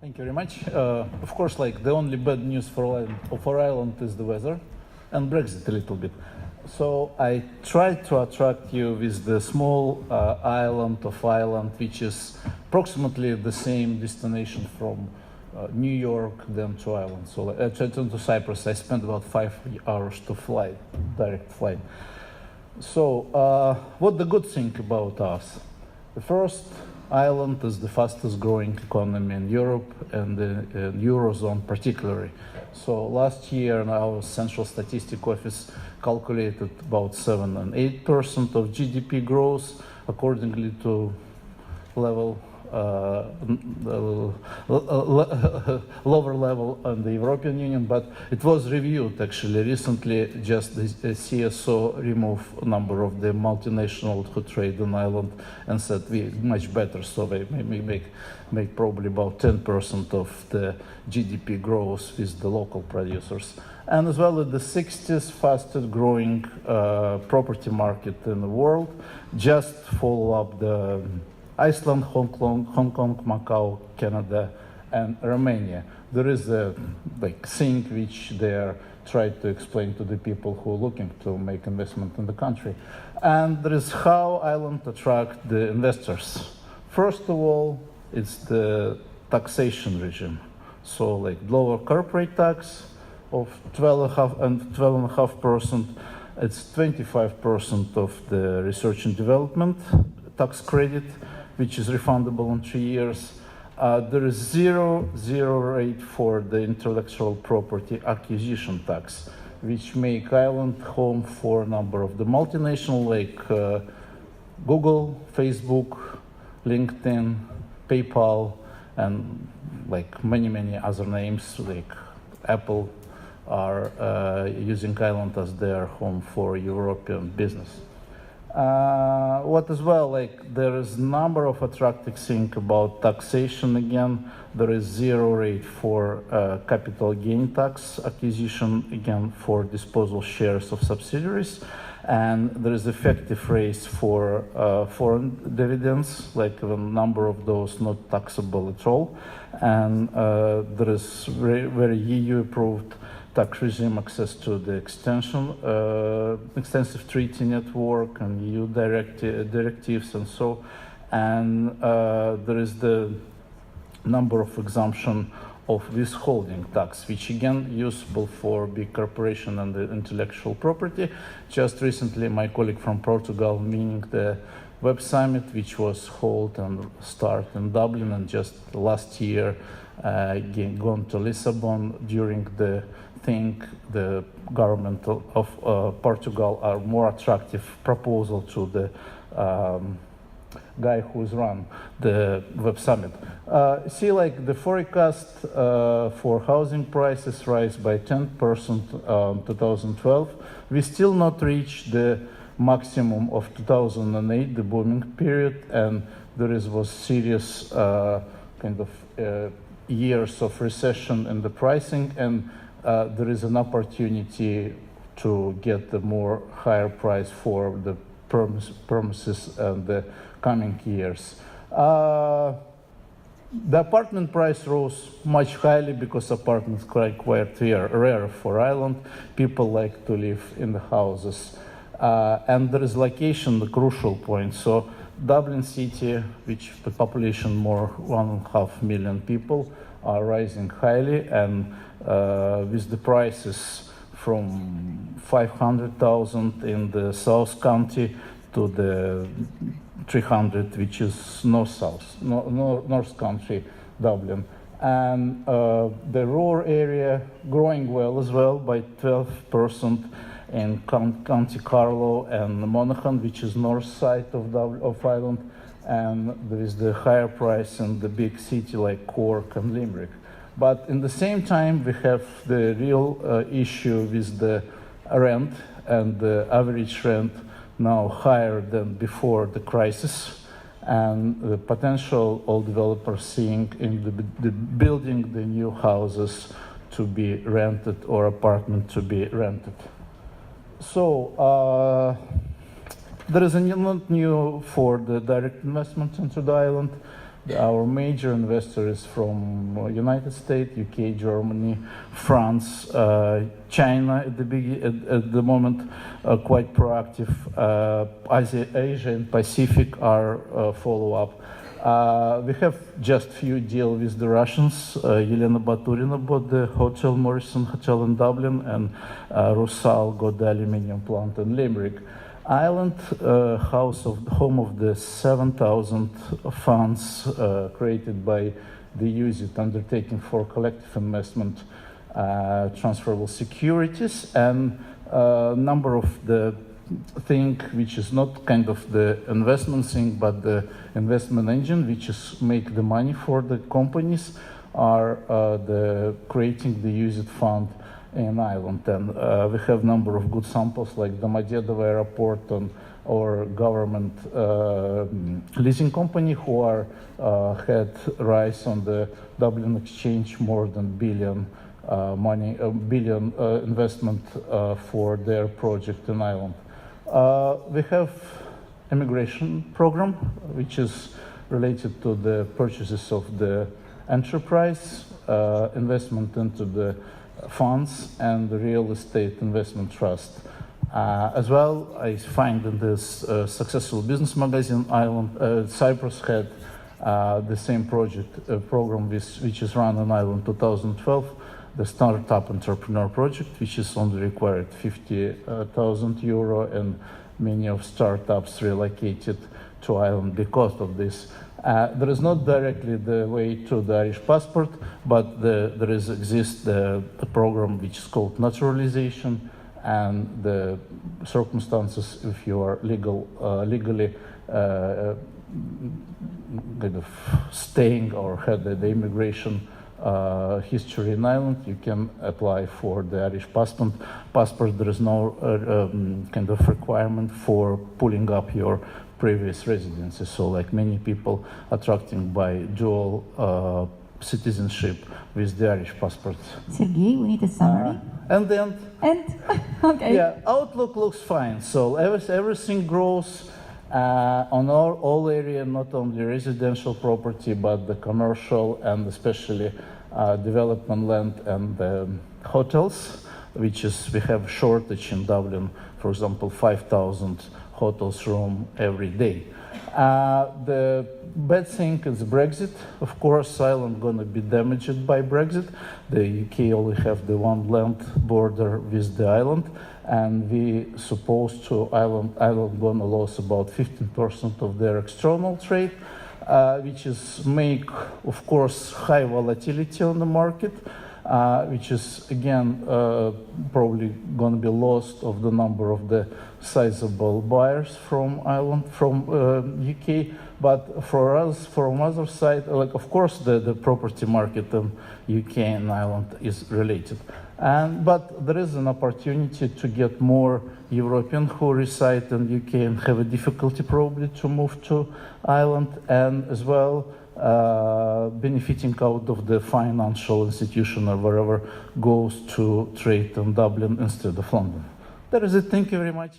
Thank you very much. Of course, like the only bad news for Ireland is the weather and Brexit a little bit. So I tried to attract you with the small island of Ireland, which is approximately the same destination from New York then to Ireland. So to Cyprus, I spent about 5 hours to fly, direct flight. So what the good thing about us? The first, Ireland is the fastest growing economy in Europe and the Eurozone particularly. So last year our Central Statistic Office calculated about 7 and 8% of GDP growth accordingly to lower level on the European Union, but it was reviewed actually recently. Just the CSO removed a number of the multinationals who trade in Ireland and said we much better, so they make probably about 10% of the GDP growth with the local producers. And as well as the 60th fastest growing property market in the world, just follow up the Iceland, Hong Kong, Macau, Canada, and Romania. There is a thing which they are trying to explain to the people who are looking to make investment in the country. And there is how Ireland attract the investors. First of all, it's the taxation regime. So like lower corporate tax of 12.5%. It's 25% of the research and development tax credit, which is refundable in 3 years. There is zero rate for the intellectual property acquisition tax, which make Ireland home for a number of the multinational like Google, Facebook, LinkedIn, PayPal, and like many other names like Apple are using Ireland as their home for European business. What as well, like there is number of attractive things about taxation. Again, there is zero rate for capital gain tax acquisition, again for disposal shares of subsidiaries, and there is effective rate for foreign dividends, like a number of those not taxable at all, and there is very EU approved tax regime, access to the extensive treaty network and EU directives and so. And there is the number of exemption of withholding tax, which again useful for big corporation and the intellectual property. Just recently, my colleague from Portugal, meaning the Web Summit, which was held and started in Dublin, and just last year gone to Lisbon. During the thing, the government of Portugal are more attractive proposal to the guy who's run the Web Summit. See, like the forecast for housing prices rise by 10% in 2012. We still not reach the maximum of 2008, the booming period, and there was serious kind of years of recession in the pricing, and there is an opportunity to get the more higher price for the premises in the coming years. The apartment price rose much highly because apartments are quite rare for Ireland. People like to live in the houses. And there is location, the crucial point. So Dublin city, which the population more 1.5 million people, are rising highly, and with the prices from 500,000 in the South County to the 300, which is North Country, Dublin. And the rural area growing well as well by 12% in County Carlow and Monaghan, which is north side of Ireland, and there is the higher price in the big city like Cork and Limerick. But in the same time, we have the real issue with the rent, and the average rent now higher than before the crisis, and the potential all developers seeing in the building the new houses to be rented or apartment to be rented. So there is not new for the direct investment into the island. Our major investor is from United States, UK, Germany, France, China at the moment, quite proactive. Asia and Pacific are follow-up. We have just few deals with the Russians. Yelena Baturina bought the Hotel Morrison Hotel in Dublin, and Rusal got the aluminium plant in Limerick. Ireland, home of the 7,000 funds created by the USIT undertaking for collective investment, transferable securities, and number of the thing which is not kind of the investment thing, but the investment engine, which is make the money for the companies, are the creating the USIT fund in Ireland. And we have number of good samples like the Domodedovo Airport and or government leasing company who are had rise on the Dublin Exchange more than billion investment for their project in Ireland. We have immigration program, which is related to the purchases of the enterprise, investment into the funds, and the real estate investment trust. As well, I find in this successful business magazine, Cyprus had the same program which is run in Ireland 2012, the Startup Entrepreneur Project, which is only required 50,000 euro, and many of startups relocated to Ireland because of this. There is not directly the way to the Irish passport, but there exists the program which is called naturalization, and the circumstances if you are legally kind of staying or had the immigration history in Ireland, you can apply for the Irish passport. There is no kind of requirement for pulling up your previous residency. So like many people attracting by dual citizenship with the Irish passport. Sergey, we need a summary. And then, okay. Yeah, outlook looks fine. So everything grows on all area, not only residential property, but the commercial and especially development land and hotels, which is, we have shortage in Dublin, for example, 5,000 hotels room every day. The bad thing is Brexit. Of course, Ireland gonna be damaged by Brexit. The UK only have the one land border with the island, and we supposed to Ireland gonna lose about 15% of their external trade, which is make, of course, high volatility on the market, which is again probably going to be lost of the number of the sizable buyers from Ireland, from UK. But for us, from other side, like of course the property market in UK and Ireland is related, but there is an opportunity to get more European who reside in UK and have a difficulty probably to move to Ireland, and as well benefiting out of the financial institution or wherever goes to trade in Dublin instead of London. That is it. Thank you very much.